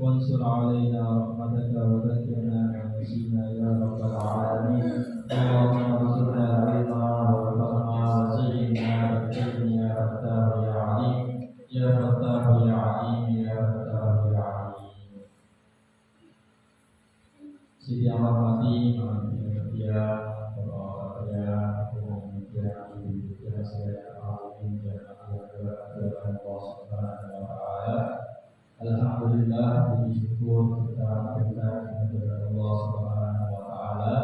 وانصر علينا رحمتك وذكرنا ما نسينا يا رب العالمين. اللهم ارزقنا علما وفهما وزينا بالعلم يا فتاه يا عليم يا فتاه يا عليم يا فتاه يا عليم. Siti yang hormati manusia ya saya alamin dan Allah Subhanahu wa taala. Alhamdulillah, puji syukur kita berikan kepada Allah Subhanahu wa taala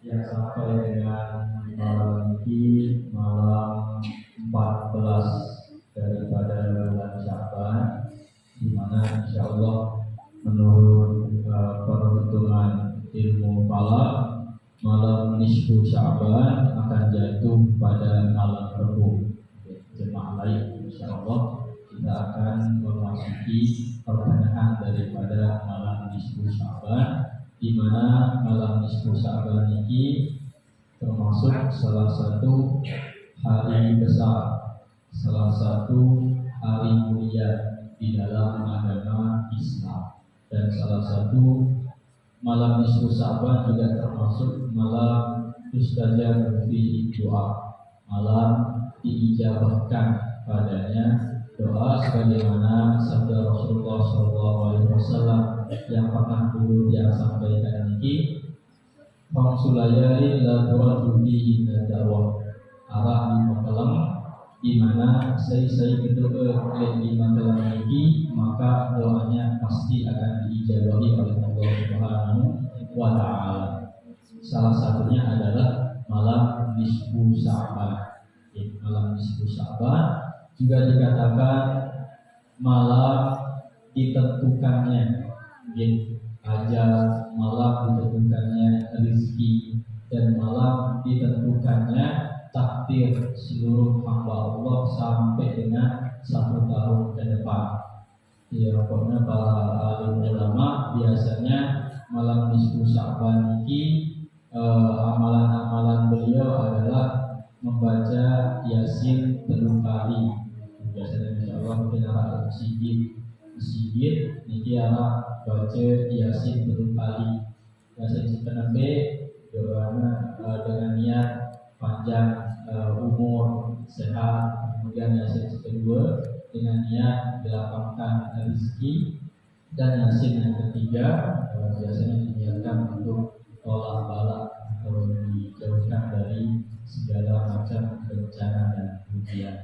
yang sampai dengan malam ini, malam 14 daripada bulan Sya'ban, di mana insyaallah menurut perhitungan ilmu falak, malam nisfu Sya'ban akan jatuh pada malam Rabu. Jemaah lain insyaallah kita akan memasuki pertengahan daripada malam nisfu Sya'ban, di mana malam nisfu Sya'ban ini termasuk salah satu hari besar, salah satu hari mulia di dalam agama Islam, dan salah satu malam nisfu Sya'ban juga termasuk malam mustajab fi doa, malam diijabahkan padanya doa sebagaimana sabda Rasulullah SAW yang pernah dulu dia sampaikan ini, Fangsulayari la turadu fihi da'wah, arah di makalam di mana saya berdoa di makalam ini, maka doanya pasti akan diijabahi oleh Allah Subhanahu wa taala. Salah satunya adalah malam nisfu Sya'ban. Malam nisfu Sya'ban juga dikatakan malam ditentukannya ajal, malam ditentukannya rezeki, dan malam ditentukannya takdir seluruh hamba Allah sampai dengan 1 tahun ke depan. Ya, pokoknya para alim ulama biasanya malam nisfu Sya'ban ini amalan-amalan beliau adalah membaca Yasin 3 kali. Biasanya insyaallah mungkin arah masjid niki arah baca Yasin 3 kali. Yasin sepenembe doanya dengan niat panjang umur sehat. Kemudian Yasin kedua dengan niat dilapangkan rezeki, dan Yasin yang ketiga biasanya diniatkan untuk tolak balak atau dijauhkan dari segala macam bencana dan ujian.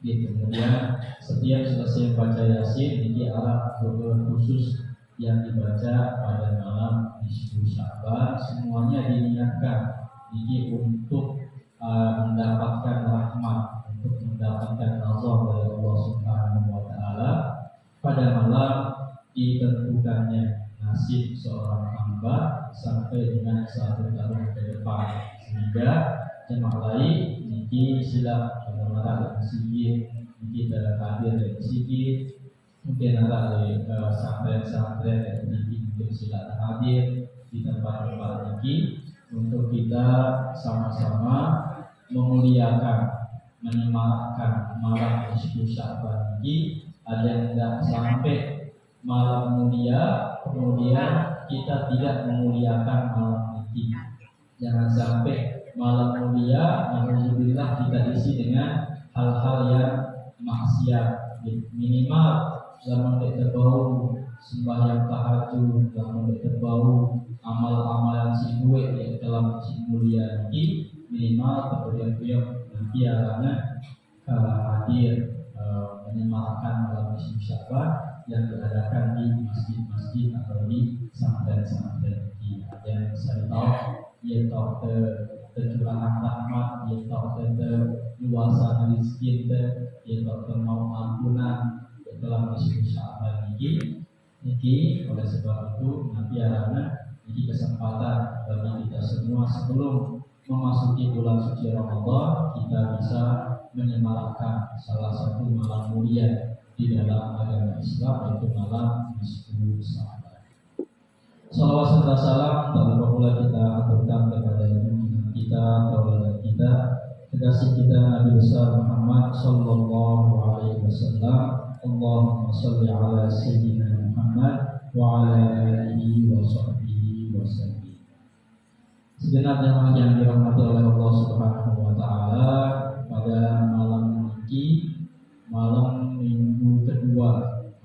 Kemudian setiap selesai membaca Yasin ini arah doa khusus yang dibaca pada malam nisfu Sya'ban, semuanya diniatkan ini untuk mendapatkan rahmat, untuk mendapatkan nazar dari Allah Subhanahu wa taala pada malam ditentukannya nasib seorang hamba sampai dengan 1 tahun ke depan. Sehingga jemaah lain niki sila mengarah ke masjid, kita hadir di masjid, mungkin ada di santren-santren yang mungkin sila hadir di tempat-tempat niki untuk kita sama-sama memuliakan, menyemarakkan malam nisfu Sya'ban ini. Ada yang tidak sampai malam mulia kemudian kita tidak memuliakan malam ini. Jangan sampai malam mulia alhamdulillah kita isi dengan hal-hal yang maksiat. Minimal zaman terbau sembahyang tahajud, zaman terbau amal-amalan si duit yang dalam si mulia ini, minimal kemudian nanti arahnya hadir menyemarakkan malam nisfu Sya'ban yang diadakan di masjid-masjid atau di santren-santren. Yang saya tahu ia tahu kecurahan rahmat, ia tahu luasan rezeki, ia tahu mau ampunan dalam nisfu Sya'ban ini. Oleh sebab itu nanti arahnya Ini kesempatan bagi kita semua sebelum memasuki bulan suci Ramadan, kita bisa menyemarakkan salah satu malam mulia di dalam agama Islam, yaitu malam Nisfu Sa'ban. Salawat serta salam tak lupa pula kita aturkan kepada junjungan kita, tauladan kita, kekasih kita Nabi besar Muhammad sallallahu alaihi wasallam. Allahumma shalli ala sayyidina Muhammad wa ala alihi wa sahbihi wasallam. Segenap jemaah yang dirahmati oleh Allah Subhanahu wa taala, pada malam ini, malam minggu kedua,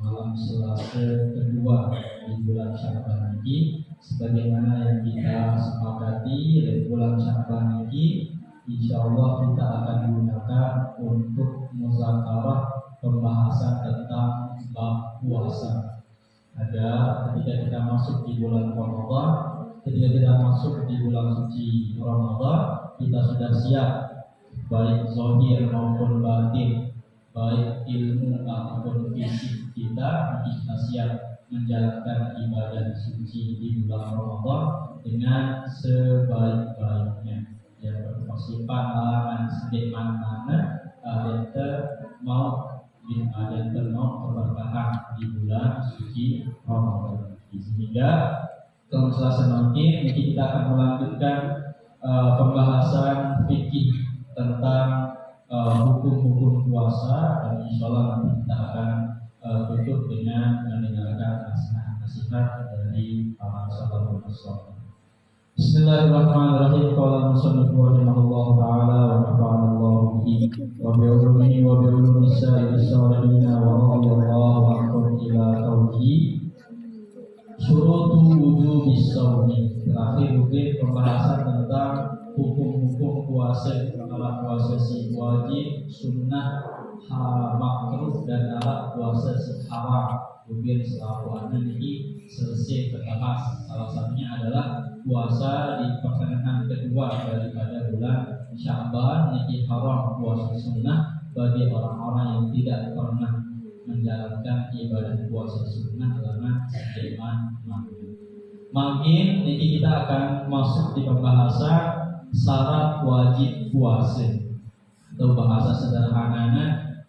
malam Selasa kedua di bulan Sya'ban ini, sebagaimana yang kita sepakati di bulan Sya'ban ini, insyaallah kita akan gunakan untuk muzakarah pembahasan tentang bab puasa. Ada ketika kita masuk di bulan Ramadan, ketika kita masuk di bulan suci Ramadan, kita sudah siap baik zahir maupun batin, baik ilmu ataupun fisik kita siap menjalankan ibadah suci di bulan Ramadan dengan sebaik-baiknya. Yang bersifat larangan sedih mana dan mau keberkahan di bulan suci Ramadan. Sehingga kalau Selasa nanti kita akan melanjutkan pembahasan fikih tentang hukum-hukum puasa, dan insyaallah nanti kita akan tutup dengan mendengarkan nasihat dari para sahabat Rasul. Bismillahirrahmanirrahim. Qala musannif rahimahullah taala wa nafa'ana Allah bihi wa bi ulumihi wa bi ulumi sa'iri salihin wa radiyallahu anhum ila qawlihi syurutu wujubis shaumi. Terakhir mungkin pembahasan tentang hukum-hukum puasa, alat puasa si wajib, sunnah, makruh, dan alat puasa si haram. Mungkin setelah ini selesai terbahas. Salah satunya adalah puasa di pertengahan kedua daripada bulan Sya'ban, ini haram puasa sunnah bagi orang-orang yang tidak pernah menjalankan ibadah puasa sunnah selama seiman maghrib. Makin ini kita akan masuk di pembahasan syarat wajib puasa, atau bahasa sederhananya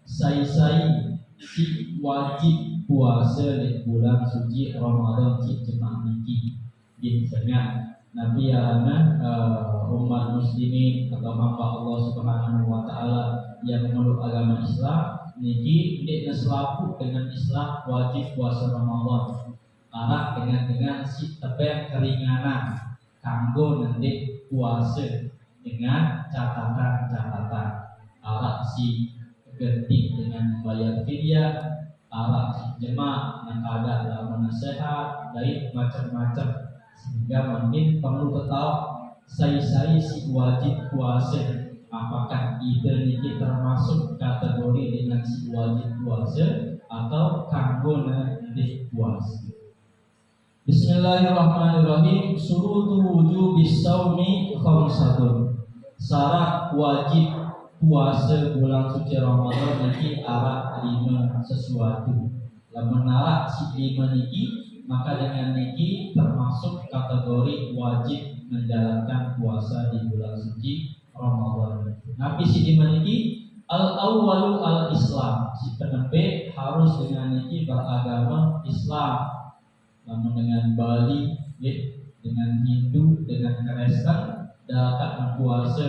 sai-sai si wajib puasa di bulan suci Ramadan si jemaah niki. Misalnya Nabi alana umat muslimin atau hamba Allah Subhanahu wa taala yang memeluk agama Islam niki tidak selaku dengan Islam wajib puasa Ramadan. Arah dengan si tebek keringanan kanggo nanti puasa dengan catatan. Arah si genting dengan membayar fidyah, arah si jemaah yang ada dalam nasihat dari macam-macam. Sehingga mungkin perlu tahu sai-sai si wajib puasa, apakah ini termasuk kategori dengan si wajib puasa atau kanggo nanti puasa. Bismillahirrahmanirrahim. Syurutu wujubis shaumi khamsatun. Syarat wajib puasa bulan suci Ramadan niki arah 5 sesuatu. Lamun arah si 5 niki, maka dengan niki termasuk kategori wajib menjalankan puasa di bulan suci Ramadan. Nabi si 5 niki al-awwalu al-Islam. Si penerbit harus dengan niki beragama Islam. Namun dengan Bali, dengan Hindu, dengan Kristen, dapat puasa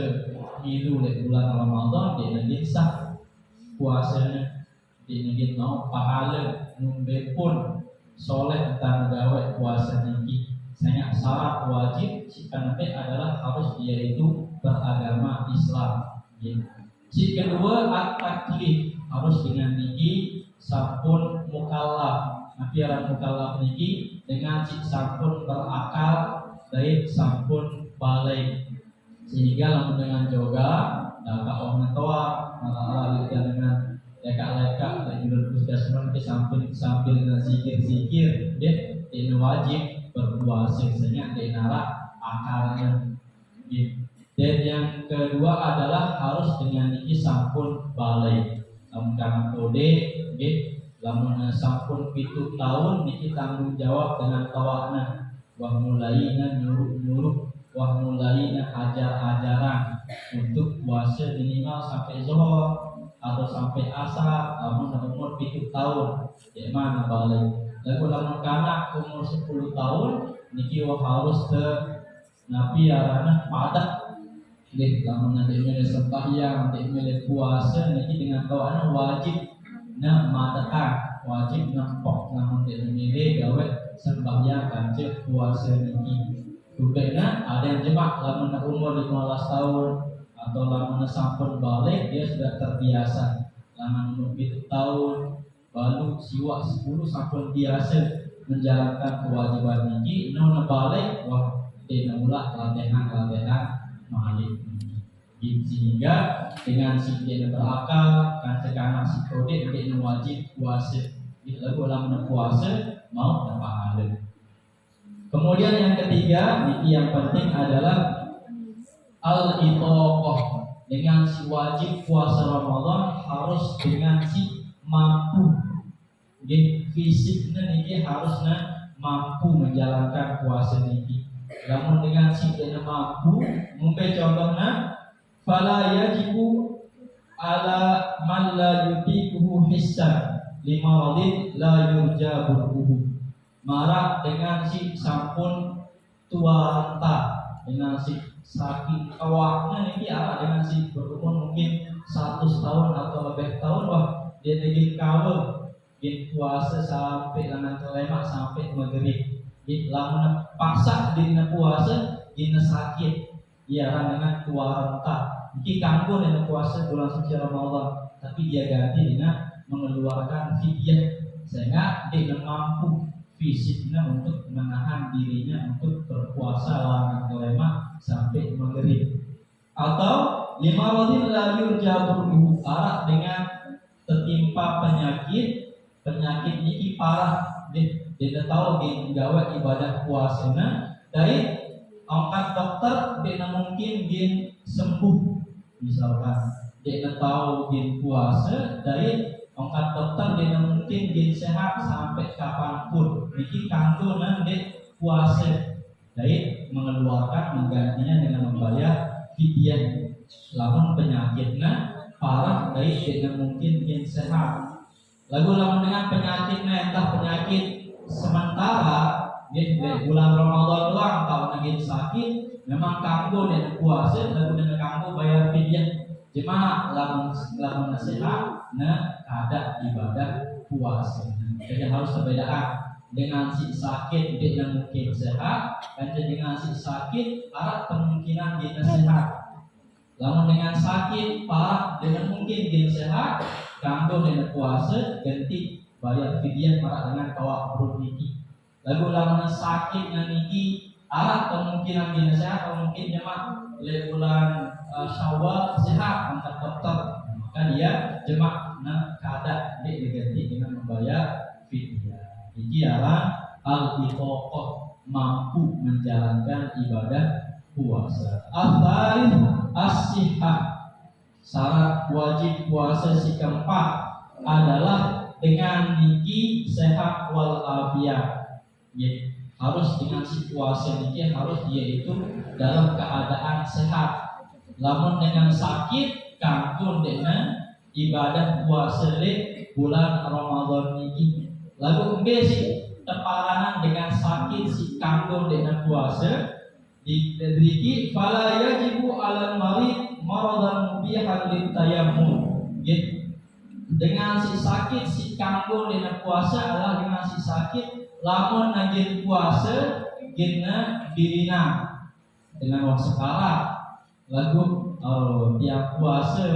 Hindu di bulan Ramadan, dia nanti sah puasanya, dia nanti mau pahala numbe pun soleh tentang gawe puasa niki. Saya syarat wajib si penerbit adalah harus dia itu beragama Islam. Si kedua at-taklif, harus dengan niki sampun mukallaf. Akhirnya mukallaf niki dengan si sampun berakal dari sampun balik, sehingga lamun dengan yoga dapat orang tua malah dengan leka-leka dan juga puskesmas ke sambil dengan zikir dia wajib berpuasa sehingga dia nara akalnya. Dan yang kedua adalah harus dengan niki sampun balik. Lamun kana kode lamun sampun 7 tahun niki tanggung jawab dengan tawakna. wah mulaina nyuruh wah mulaina ajar-ajaran untuk puasa minimal sampai zuhur atau sampai asar namun umur 7 tahun ya mana balik lalu lamun kanak umur 10 tahun niki wah harus ke nabi arana padat nggih lamun nanti milih sembahyang nanti milih puasa niki dengan kawan wajib na madakan wajib nempok namun tidak milih gawe sembahyang kanjeng puasa niki rupanya ada yang jemaah lamun umur 15 tahun atau lamun sampun balik dia sudah terbiasa lamun umur 7 tahun baru siwa 10 sampun biasa menjalankan kewajiban niki nu balik wah dia ulah latihan malik sehingga dengan si dia berakal kan sekarang si kode dia wajib puasa lalu lamun puasa mau dapat pahala. Kemudian yang ketiga, yang penting adalah al-itoqah. Dengan si wajib puasa Ramadan harus dengan si mampu. Jadi fisiknya niki harusnya mampu menjalankan puasa niki. Namun dengan si tidak mampu, mungkin contohnya, fala yajibu ala man la yutiquhu hissan lima walid la yurjabuhu. Marah dengan si sampun tua renta dengan si sakit awaknya ini arah dengan si berumur mungkin 100 tahun atau lebih tahun wah dia ingin kawal ingin puasa sampai dengan telemak sampai maghrib lamun paksa dina puasa dina sakit ya dengan tua renta mungkin kanggo dina puasa bulan suci Ramadan tapi dia ganti dengan mengeluarkan fidyah sehingga dia mampu fisiknya untuk menahan dirinya untuk berpuasa lawan kelema sampai maghrib atau 5 rodin la yurjabuhu arah dengan tertimpa penyakit ini parah dia tahu dia gawe ibadah puasanya dari angkat dokter dia mungkin dia sembuh misalkan dia tahu dia puasa dari angkat dokter dia mungkin dia sehat sampai kapanpun. Niki kanggo nanti puasa, jadi mengeluarkan menggantinya dengan membayar fidyah. Lamun penyakitnya parah, dari dia mungkin dia sehat. Lalu lamun dengan penyakitnya entah penyakit sementara, dia bulan Ramadan doang kalau lagi sakit, memang kanggo dia puasa, lalu dengan kanggo bayar fidyah. Cuma lamun sehat, nah ada ibadah puasa. Jadi harus perbedaan dengan si sakit dia mungkin sehat, dan dengan si sakit ada kemungkinan dia sehat. Lamun dengan sakit parah dengan mungkin dia sehat, kanggo dengan puasa ganti bayar fidyah para dengan kawak perut niki. Lalu lamun sakit niki ada kemungkinan dia sehat, mungkin jemaah bulan Syawal sehat angkat dokter maka dia jemaah kada diganti dengan membayar fidyah. Ini adalah al-itoqah mampu menjalankan ibadah puasa. Al-thalith as-sihah syarat wajib puasa si keempat adalah dengan niki sehat wal afiat. Harus dengan si puasa niki harus dia itu dalam keadaan sehat. Lamun dengan sakit kanggo dengan ibadah puasa di bulan Ramadan niki. Lalu kemudian si teparanan dengan sakit si kanggo dengan puasa diberi fala yajibu alal marid maradan mubihan litayammum. Dengan si sakit si kanggo dengan puasa adalah dengan si sakit lamun najin puasa gina dirina dengan waktu sekarang lagu tiap puasa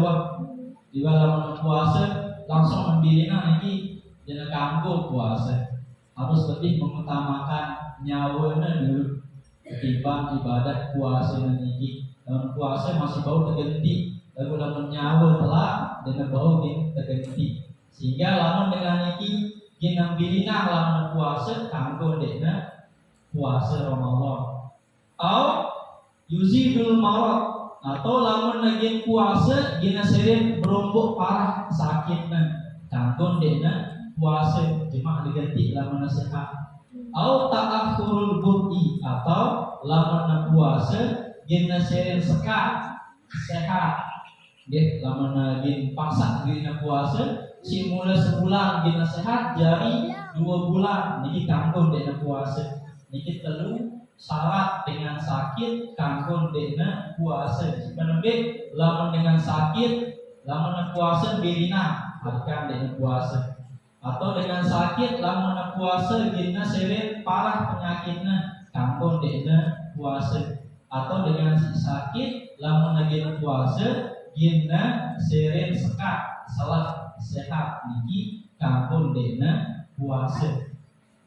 di dalam puasa langsung membirina lagi dengan kanggo puasa harus lebih mengutamakan nyawanya dulu ketimbang ibadah puasa nanti. Dalam puasa masih bau terganti lalu dalam nyawa telah dengan bau terganti sehingga lamun dengan ini ginang birina lamun puasa kanggo dengan puasa Ramadan atau yuzidul marad atau lamun lagi puasa gina sering berombok parah sakitnya kanggo dengan puasa cuma diganti lamun sehat atau ta'akhurul bur'i atau lamun puasa gina seren sehat nggih lamun gin paksa gina puasa simula sebulan gina sehat jari 2 bulan niki kanggo dina puasa niki telu syarat dengan sakit kanggo dina puasa sebenarnya lamun dengan sakit lamun puasa birina harkan dina puasa atau dengan sakit lamun puasa gina seren parah penyakitnya kanggo dina puasa atau dengan sakit lamun gina puasa gina seren salah sehat niki kanggo dina puasa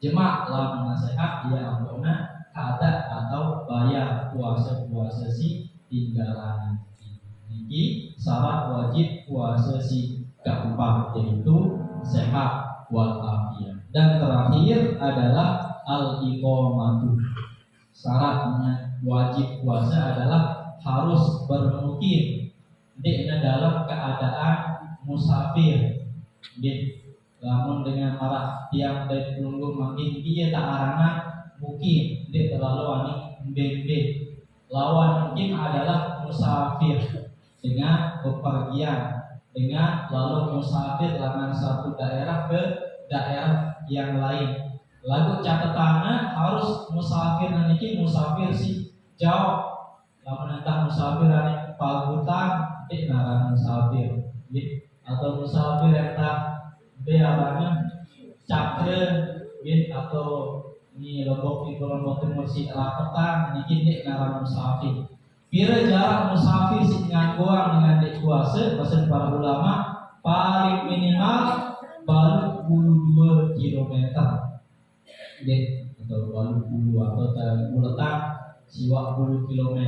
jemaah lamun sehat dia ampuna kada atau bayar puasa si tinggalan niki syarat wajib puasa si keempat yaitu sehat walafiat. Dan terakhir adalah al-iqamatu. Syaratnya wajib puasa adalah harus bermukim di dalam keadaan musafir. Namun dengan marah tiang dari pelunggu makin dia tak arana mukim dia terlalu anik bebe. Lawan mukim adalah musafir dengan bepergian dengan lalu musafir dengan satu daerah ke daerah yang lain. Lalu catatannya harus musafir nanti musafir si jauh. Lalu entah musafir ani Pagutan, naran musafir, atau musafir entah bearannya Cakren, atau ini Lombok Timur si Rapetan, ini naran musafir. Pira jarak musafir si nganggoang dengan dek puasa bahasa para ulama paling minimal baru 22 km atau baru 20 atau buletan siwa 10 km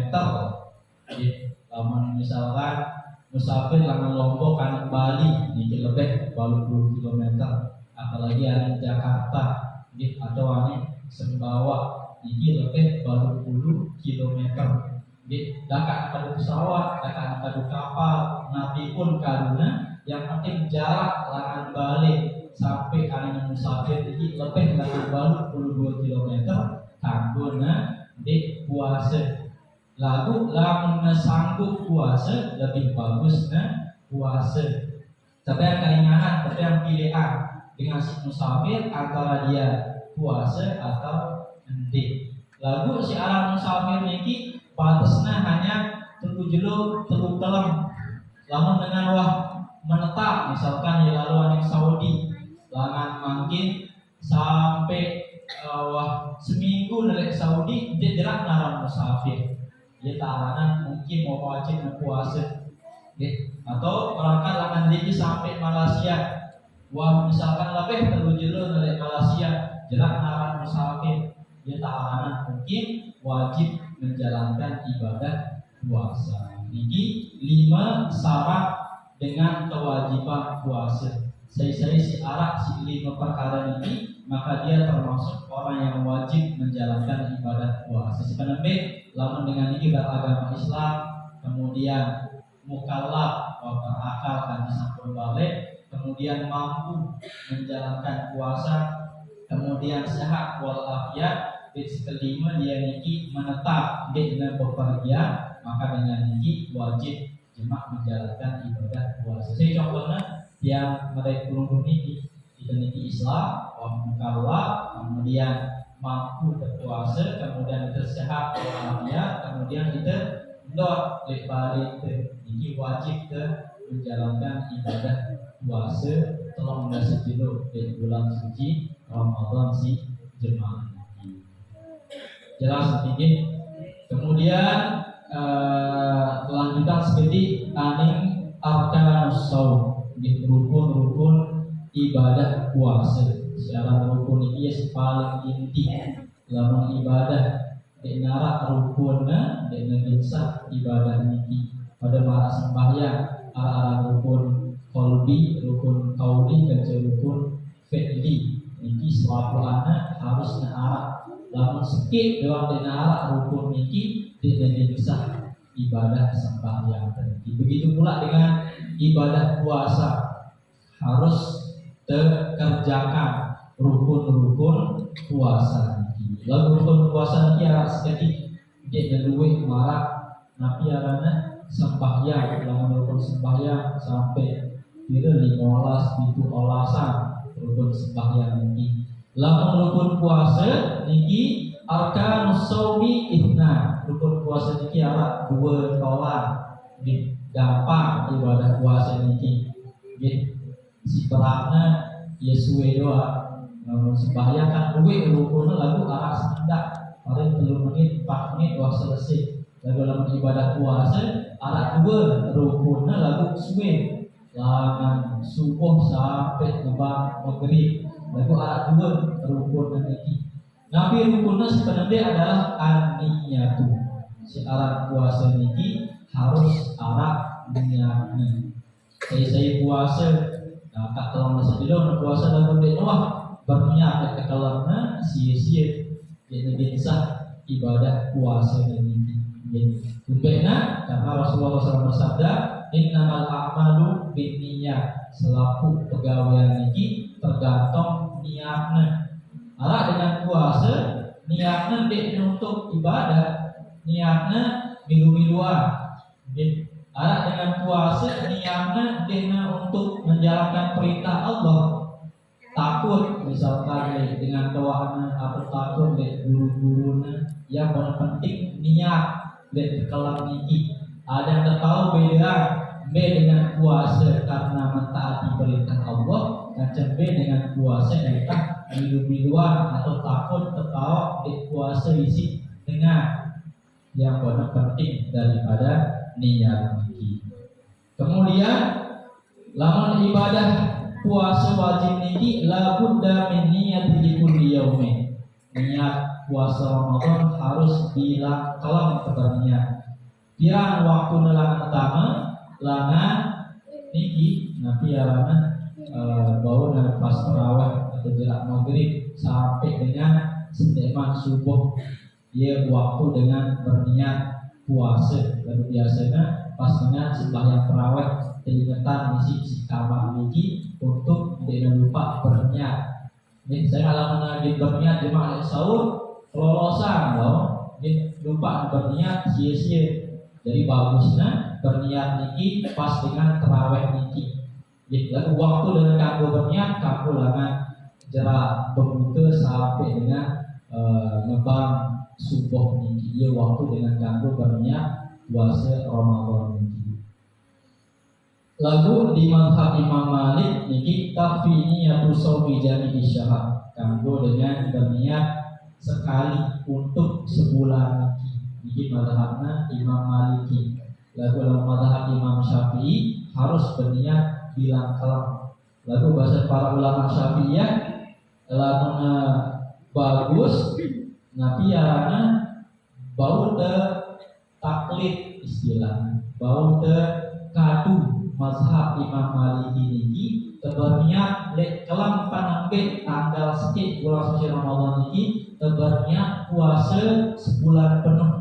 lamun misalkan musafir langan Lombok kanan Bali ini lebih baru 10 km apalagi ada Jakarta atau ane Sembawa ini lebih baru 10 km Dakan pada pesawat, dakan pada kapal, Nabi pun karena yang penting jarak langan balik sampai karena musafir ini lebih langan balik 22 km kangguna di puasa. Lalu lamun sanggup puasa lebih bagus puasa. Tapi yang keinginan, tapi yang pilihan dengan si musafir antara dia puasa atau nanti. Lalu si alam musafir ini batasnya hanya telu jelo telu telem lamun dengan wah menetap misalkan ya lalu aning Saudi langan mungkin sampai wah seminggu dari Saudi dia jerak naran musafir dia taranan mungkin mau wajib puasa atau berangkat langan dia sampai Malaysia wah misalkan lebih telu jelo dari Malaysia jerak naran musafir dia taranan mungkin wajib menjalankan ibadah puasa. Ini 5 syarat dengan kewajiban puasa. Saya si arak si 5 perkara ini maka dia termasuk orang yang wajib menjalankan ibadah puasa. Sebenarnya lamun dengan ini beragama Islam, kemudian mukallaf berakal kan sampun balik, kemudian mampu menjalankan puasa, kemudian sehat walafiat. Kelima dia niki menetap di dalam bepergian maka dengan niki wajib jemaah menjalankan ibadah puasa. Saya contohnya yang mereka kurung niki kita niki Islam, mukallaf, kemudian mampu berpuasa, kemudian kita sehat walafiat, kemudian kita ndot lebari niki wajib menjalankan ibadah puasa telah sedilo di bulan suci Ramadan si jemaah. Jelas sedikit. Kemudian kelanjutan seperti aning arkanus shaum, rukun-rukun ibadah puasa. Secara rukun ini paling inti dalam ibadah di narak rukunna di negara ibadah ini pada mara sembahyang arah rukun qalbi, rukun qauli dan rukun fi'li. Ini selalu anak harus arah lamun sikit doang denara rukun niki tidak bisa ibadah sembahyang tadi. Begitu pula dengan ibadah puasa harus dikerjakan rukun-rukun puasa niki. Lagu rukun puasa niki arah sedikit dia ngeluwe marak napi arana sembahyang lamun rukun sembahyang sampai kira 15 itu olasan rukun sembahyang niki. Lamun rukun puasa niki arkanus shaumi ihna. Rukun puasa niki arah 2 tolak di gampang ibadah puasa niki. Nggih si perakna ya suwe doa. Sembahyang kan duwe rukunna lagu arah sekitar paling 3 menit 4 menit wah selesai. Lagu dalam ibadah puasa arah 2 rukunna lagu suwe langan subuh sampai kebang maghrib lagu arah 2 rukun niki. Nabi rukunna sebenarnya adalah an-niyatu. Si arah puasa niki harus arah niatnya. Saya puasa nah tak telah masa dulu puasa lagu de wah berniat ke kelarna sia-sia jadi sah ibadah puasa ini. Kumpena karena Rasulullah SAW bersabda, innamal a'malu binniyat. Selaku pegawaian ini tergantung niatnya. Arah dengan puasa niatnya untuk ibadah, niatnya milu-miluan. Arah dengan puasa niatnya untuk menjalankan perintah Allah. Takut misalkan dengan doanya atau takut deh guru-gurunya yang paling penting niat deh kelam niki. Ada yang tahu beda dengan puasa karena mentaati perintah Allah dan B dengan puasa entah milu-miluan atau takut ketawa di puasa isi dengan yang paling penting daripada niat niki. Kemudian lamun ibadah puasa wajib niki la budda min niyati di kulli yaumin. Niat puasa Ramadan harus dilakukan keberniat. Pirang waktu nelangan pertama langan niki nabi arana bau dan pas tarawih atau jerak maghrib sampai dengan sendeman subuh. Dia waktu dengan berniat puasa. Lalu biasanya pas dengan sembahyang tarawih diingetan misi si kamar niki untuk tidak lupa berniat. Nih saya alaman lagi berniat jemaah sahur kelolosan loh. Nih lupa berniat sia-sia. Jadi bagusnya berniat niki pas dengan tarawih niki. Nih lalu waktu dengan kamu berniat kamu langan jerak berbuka sampai dengan ngebang subuh niki. Ia waktu dengan kamu berniat puasa Ramadan niki. Lagu di mazhab Imam Malik niki takfi niyatu shaumi jami'i syahr. Kanggo dengan berniat sekali untuk sebulan niki. Niki mazhabna Imam Maliki. Lagu dalam mazhab Imam Syafi'i harus berniat bilang kelam. Lagu bahasa para ulama Syafi'iyah lamun bagus nabi arana bau te taklid istilah. Bau te kadu mazhab Imam Maliki niki berniat lek kelam panambe tanggal sedikit bulan suci Ramadan niki berniat puasa sebulan penuh.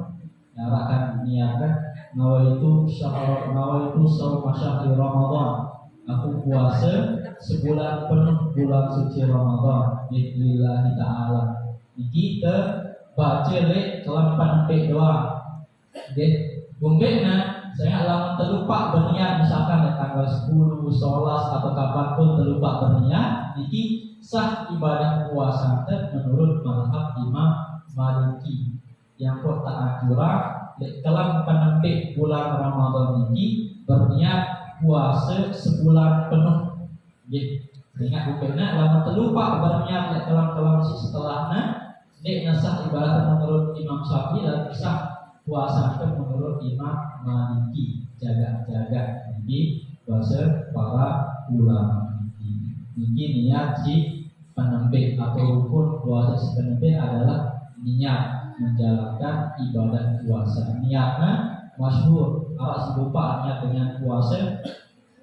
Nyarakan niatkan nawaitu shaum syahri Ramadan. Aku puasa sebulan penuh bulan suci Ramadan lillahi ta'ala. Niki baca lek kelam panambe doa. Dek gumbena saya alamat terlupa berniat misalkan di tanggal 10, 11 atau kapanpun terlupa berniat niki sah ibadah puasa menurut mazhab Imam Maliki. Yang kok tak akurat kelam penerbit bulan Ramadan niki berniat puasa sebulan penuh. Ingat bukannya alamat terlupa berniat kelam setelahnya dek nasah ibadah menurut Imam Syafi'i dan sah puasa itu menurut Imam Maliki. Jaga-jaga ini bahasa para ulama. Ini niat si penembik atau rukun puasa si penembik adalah niat menjalankan ibadah puasa. Niatnya masyhur. Arah si lupa niat dengan puasa.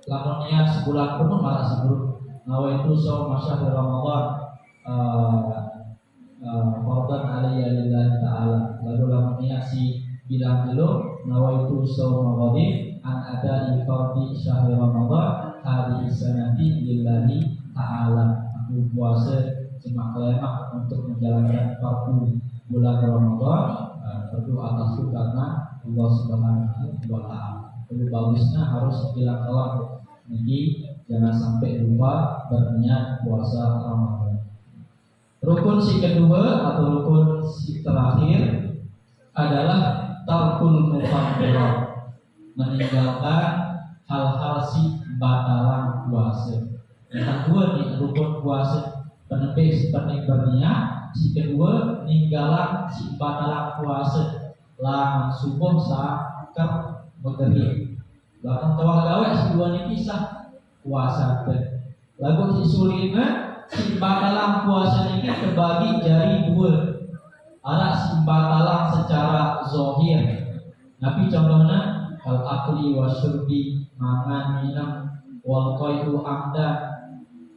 Lamun niat sebulan penuh arah si buruk. Nawaitu shaum syahri Ramadan fardhan alayya lillahi ta'ala. Lalu lamun niat si bilang dulu nawaitu shaum ghadin an ada fardhi syahri Ramadan hadhihi sanati lillahi ta'ala. Aku puasa cuma kelemahan untuk menjalankan fardu bulan Ramadan, berdoa atas itu karena Allah Subhanahu wa Ta'ala. Lebih bagusnya harus dilakukan. Jadi jangan sampai lupa berniat puasa Ramadan. Rukun si kedua atau rukun si terakhir adalah tarkul mufaddilat, meninggalkan hal-hal si batalan puasa. Yang kedua nih rukun puasa penepis seperti berniat. Si kedua ninggalan si batalan puasa lah subuh sakar maghrib. Bahkan tawah gawe si dua ini kisah puasa teh. Lagu si sulina si batalan puasa ini terbagi jadi dua. Ada si batalan secara zohir. Tapi contohnya al akli wa syurbi, mangan minum, wal qaidu amda,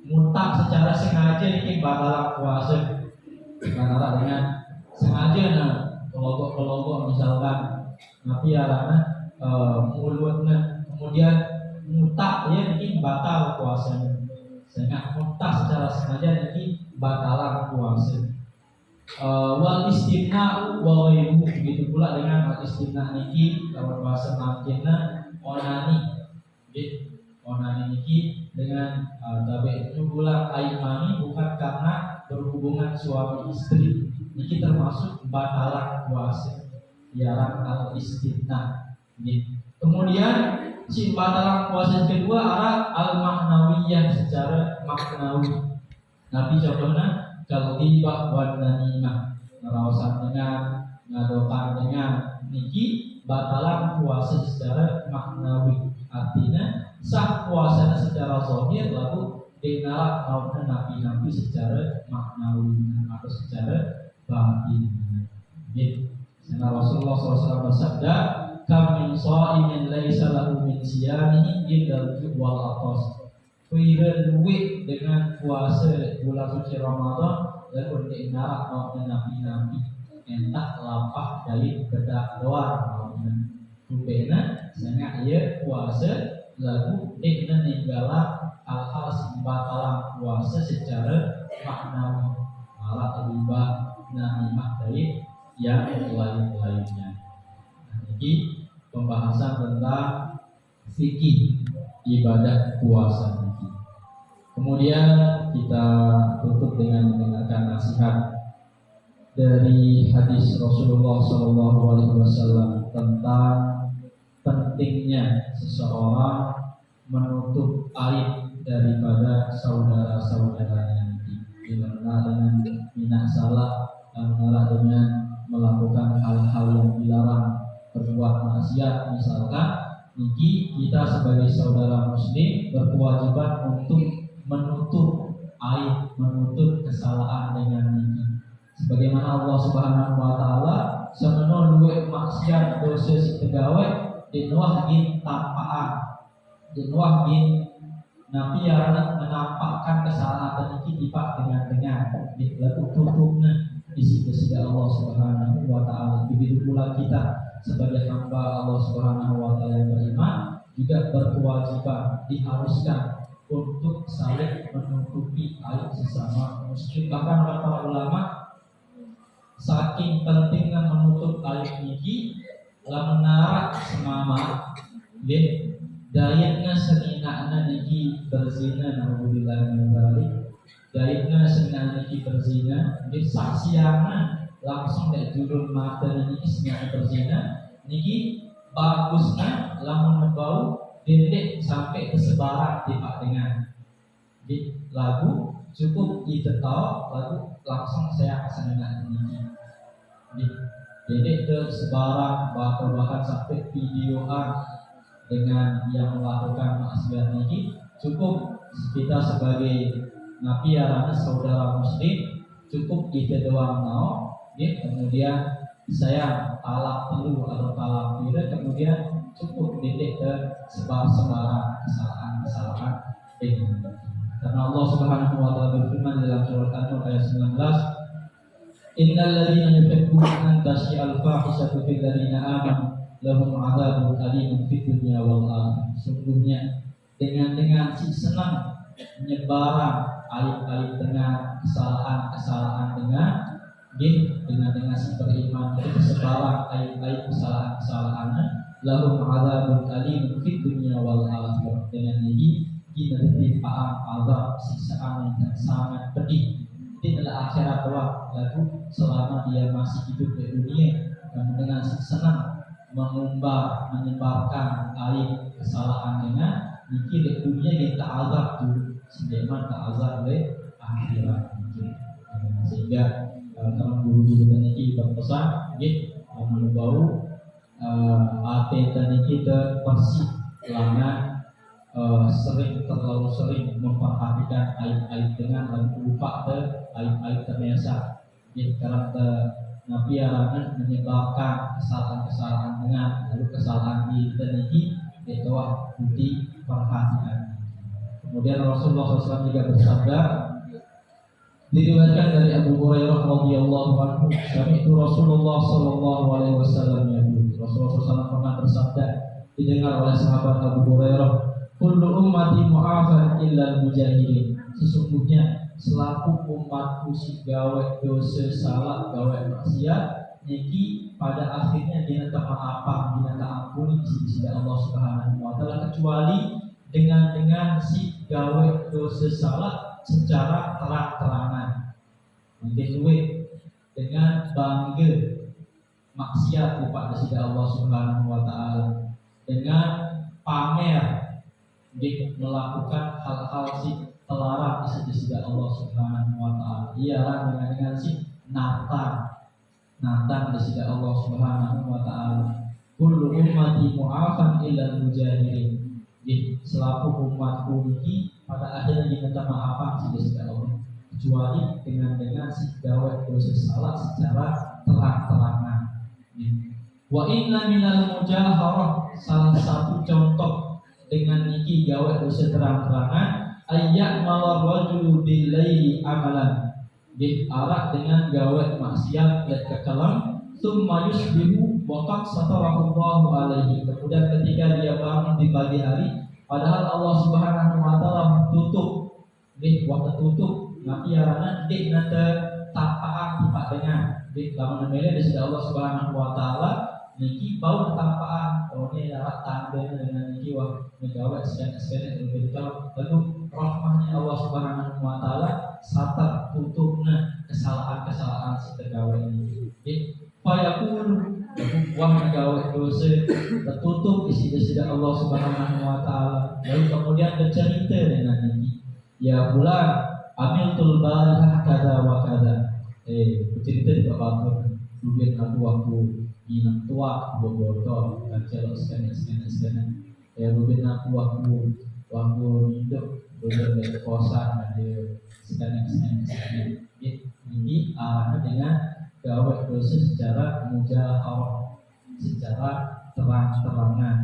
mutak secara sengaja ini batalan puasa. Karena dengan sengaja kelompok misalkan tapi arahnya mulutnya kemudian mutak ya ini batal puasanya. Sehingga mutak secara sengaja ini batalan puasa. Wal istimna wa ghairuhu, begitu pula dengan wal istimna niki kalau bahasa namanya onani. Onani niki dengan tabe itu pula aimani bukan karena berhubungan suami istri. Niki termasuk batalan puasa. Dilarang al istimna. Kemudian si batalan puasa kedua adalah al maknawiyah, secara maknawi. Nabi contohnya kalau tiba wan namimah, ngerawasan dengan ngadokan dengan niki batalan puasa secara maknawi. Artinya sah puasanya secara zahir, lalu dinalak maupun nabi secara maknawi atau secara batin. Karena Rasulullah SAW bersabda, "Kam min sha'imin laisa lahu min siyamihi illa wal atas." Firman duit dengan puasa bulan suci Ramadan lalu diingat maupun nabi entak lapah dari bedak doang rupena sangat ia puasa lalu dia ninggala hal-hal simbatalan puasa secara maknawi malah terlibat namimah dari yang lain-lainnya. Jadi pembahasan tentang fikih ibadah puasa. Kemudian kita tutup dengan mendengarkan nasihat dari hadis Rasulullah SAW tentang pentingnya seseorang menutup aib daripada saudara-saudaranya. Karena dengan minat salah, karena dengan melakukan hal-hal yang dilarang, berbuat maksiat misalkan, niki kita sebagai saudara muslim berkewajiban untuk menutup aib, menutup kesalahan dengan niki. Sebagaimana Allah Subhanahu wa Ta'ala semeno luwih maksiat dosa si pegawai dinwah gin tampaan, dinwah gin nabi yang menampakkan kesalahan niki dipak dengan lalu tutupnya di sisi Allah Subhanahu wa Ta'ala. Begitu pula kita sebagai hamba Allah Subhanahu wa Ta'ala yang beriman juga berkewajiban, diharuskan untuk saling menutupi aib sesama muslim. Bahkan para ulama saking pentingnya menutup aib niki lamunara semama dayatnya seninakna niki berzina, naudzubillah min dzalik. Dayatnya seninakna niki berzina, saksiana langsung dari judul mata niki seninakna berzina niki bagusnya lamun membau dedek sampai kesebaran tiba dengan di lagu cukup ditahu lagu langsung saya asalnya ini dedek kesebaran bahkan sampai videoan dengan yang melakukan maksiat ini cukup kita sebagai nabi arana saudara muslim cukup kita doang mau kemudian saya talak dulu atau talak kira kemudian cukup didik ke sebar-sebaran kesalahan-kesalahan ini. Karena Allah Subhanahu wa Ta'ala berfirman dalam surat An-Nur ayat 19, "Innal ladzina yuhibbuna an tashi'al fahishatu fil ladzina amanu lahum 'adzabun alimun fid dunya wal akhirah." Sungguhnya dengan si senang menyebaran aib-aib dengan kesalahan-kesalahan dengan si beriman itu kesebaran aib-aib kesalahan-kesalahannya lahum adzabun alim fid dunya wal akhirah. Dengan ini kita diberikan azab siksaan yang sangat pedih di dalam akhirat kelak, lalu selama dia masih hidup di dunia dan dengan senang menyebarkan aib kesalahan dengan mikir di dunia kita azab dulu sebagaimana azab di akhirat. Sehingga kalau guru-guru tadi berpesan menubau ate tadi kita pasti lama terlalu sering memperhatikan aib-aib dengan lalu lupa aib-aib terbiasa. Jadi karena Nabi arangan menyebabkan kesalahan-kesalahan dengan lalu kesalahan di tadi itu budi perhatian. Kemudian Rasulullah SAW juga bersabda, diriwayatkan dari Abu Hurairah radhiyallahu anhu, itu Rasulullah sallallahu alaihi wasallam Rasulullah SAW pernah bersabda, didengar oleh sahabat Abu Hurairah, kullu ummati mu'afan illa al-mujahidin. Sesungguhnya selaku umatku si gawe dosa salah gawe maksiat niki pada akhirnya dia tak maafan, dia tak ampuni di sisi Allah Subhanahu wa taala kecuali dengan si gawe dosa salah secara terang-terangan. Mungkin duit dengan bangga maksiat kepada sisi Allah Subhanahu wa taala, dengan pamer melakukan hal-hal si terlarang di sisi Allah Subhanahu wa taala. Ialah dengan si natan di sisi Allah Subhanahu wa taala. Kullu ummati mu'afan illa al-mujahidin. Selaku umatku ini pada akhirnya diminta maafan di sisi Allah kecuali dengan si gawe dosa salah secara terang-terangan. Wa inna minal mujaharah, salah satu contoh dengan niki gawe dosa terang-terangan, ayat mawar rajulu billaili amalan, arah dengan gawe maksiat lihat ke kalam, summa yusbihu wa qad satarallahu alaihi. Kemudian ketika dia bangun di pagi hari, padahal Allah Subhanahu wa taala tutup waktu tutup nabi arana nate tapaan tipak dengan lamun mele di sisi Allah Subhanahu wa taala niki bau tapaan ini adalah tanda dengan niki wah megawa sekian lebih lalu rahmatnya Allah Subhanahu wa taala satar tutupna kesalahan-kesalahan setegawe ini fayaqul wah megawa dosa tertutup isi Allah Subhanahu wa taala. Lalu kemudian bercerita dengan niki, ya bulan amiltul barihah kada wa kada. Bercerita di batur duit aku waktu inang tua botol dan celok sekian. Ya duit aku waktu hidup duit kosan ada sekian. Ini arahnya dengan gawe dosa secara mujaharah, secara terang-terangan.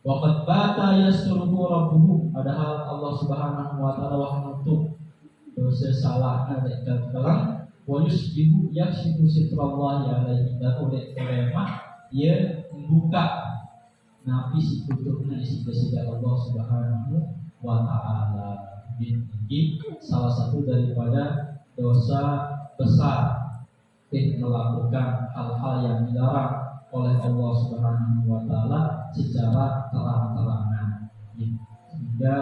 Waqad bata yasruhu rabbuhu, padahal Allah Subhanahu wa taala wah nutup dosa salahna dari kalam wa yusbihu yakshifu sitrallahi alaihi, lalu lemah ia membuka napi si tutupnya isi dosa Allah Subhanahu wa taala. Ini salah satu daripada dosa besar melakukan hal-hal yang dilarang oleh Allah Subhanahu wa taala secara terang-terangan. Sehingga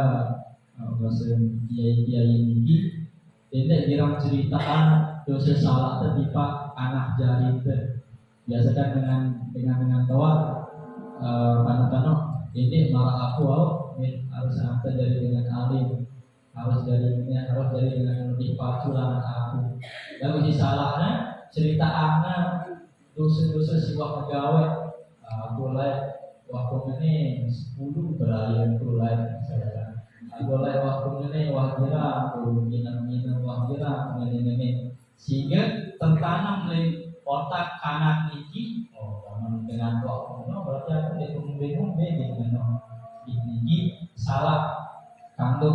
bahasa kiai-kiai ini tidak dirang ceritaan dosa salah tertipa anak jari itu. Biasakan dengan tawar tanda-tanda ini marah aku harus sampai dari dengan alim, harus dari dengan lebih paculan aku. Lalu si salahnya cerita anak dosa-dosa siwak pegawai mulai waktu ini 10 berayat mulai mulai waktu ini wahira minum wahira ini sehingga tertanam di otak kanan ini dengan waktu berarti aku bingung dengan ini salah kanggo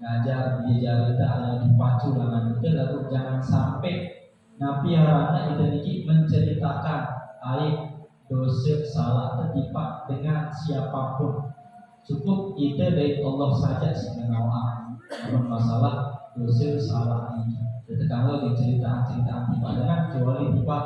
ngajar dia yang dipacu dengan itu. Lalu jangan sampai Nabi Arana itu menceritakan aib dosa salah tertimpa dengan siapapun. Cukup itu dari Allah saja sebenarnya. masalah dosa salah ini. Jadi kalau cerita tiba kecuali tiba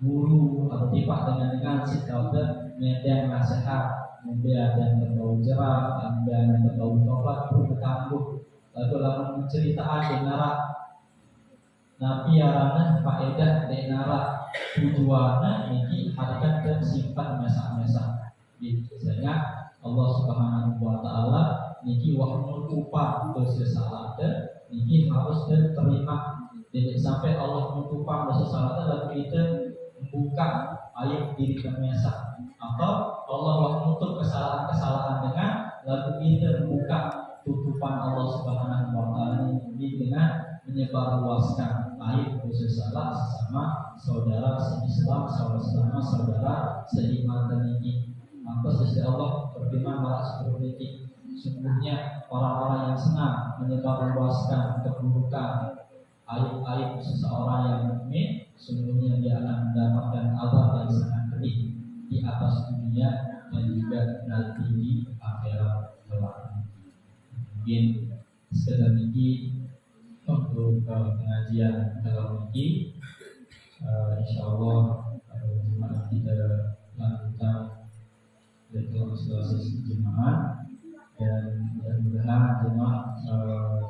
guru atau tiba dengan si dokter medan nasihat, kemudian ada yang berbau jerah, kemudian yang berbau coklat, bertangguh. Lalu lalu cerita denara Nabi arana faedah denara tujuannya ini harikan dan simpan mesa-mesa. Biasanya Allah Subhanahu Wa Taala niki wahmul upah dosa salah niki harus diterima. Jadi sampai Allah menutupan dosa salah lalu kita membuka aib diri mesa atau Allah menutup kesalahan-kesalahan dengan lalu kita membuka tutupan Allah Subhanahu Wa Taala ini dengan menyebarluaskan aib dosa salah sesama saudara se-Islam, sesama saudara seiman dan ini. Maka sisi Allah berfirman malah seperti ini. Sungguhnya orang-orang yang senang menyebarluaskan keburukan aib-aib seseorang yang mukmin, sungguhnya dia akan mendapatkan azab yang sangat pedih di atas dunia dan juga nanti di akhirat kelak. Mungkin sekedar ini untuk pengajian dalam ini, insyaallah jemaah kita lanjutkan dalam selesai jemaah dan mudah-mudahan jemaah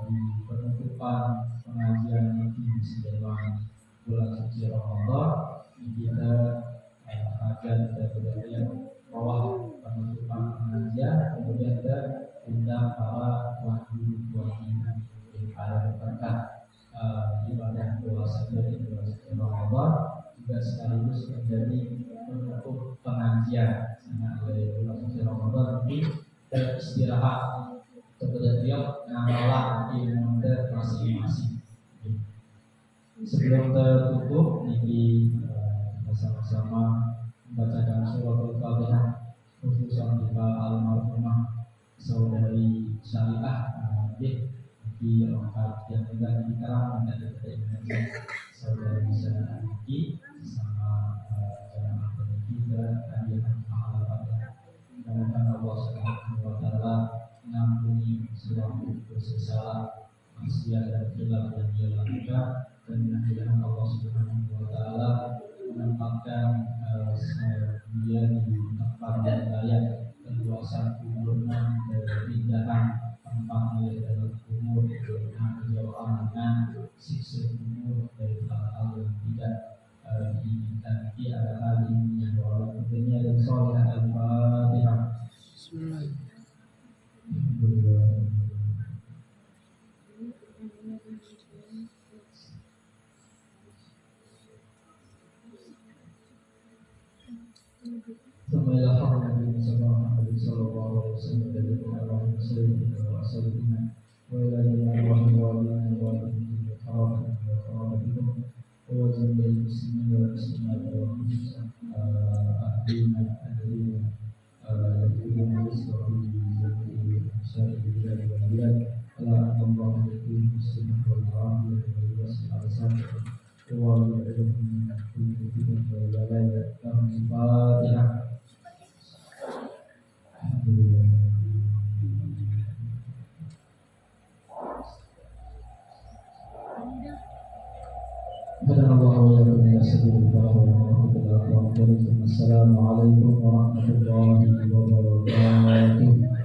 di penutupan pengajian ini selama bulan suci Ramadan kita akan kita bawah penutupan pengajian, kemudian kita undang para wali yang ada berkat ibadah puasa dari bulan suci Ramadan juga sekaligus menjadi penutup pengajian dari bulan suci Ramadan nanti istirahat kepada beliau ngamalan ilmu masing-masing. Sebelum tertutup niki kita sama-sama membacakan surah Al-Fatihah khususan kita almarhumah saudari Syariah di lengkap yang tidak dikalang dan tidak saudari Syariah ini sama jamaah kita hadiah Al-Fatihah. Mudah-mudahan Allah Subhanahu Wa Taala mengampuni seluruh dosa salah, maksiat dan khilaf yang dia lakukan, dan mudah-mudahan Allah Subhanahu Wa Taala menempatkan dia di tempat yang layak, keluasan kuburnya dari pindahan tempatnya dalam kubur dengan kejauhan dengan siksa kubur dari hal-hal yang tidak diinginkan. Di ada hal ini yang Allah dunia dan soleh Al-Fatihah. Assalamualaikum warahmatullahi wabarakatuh.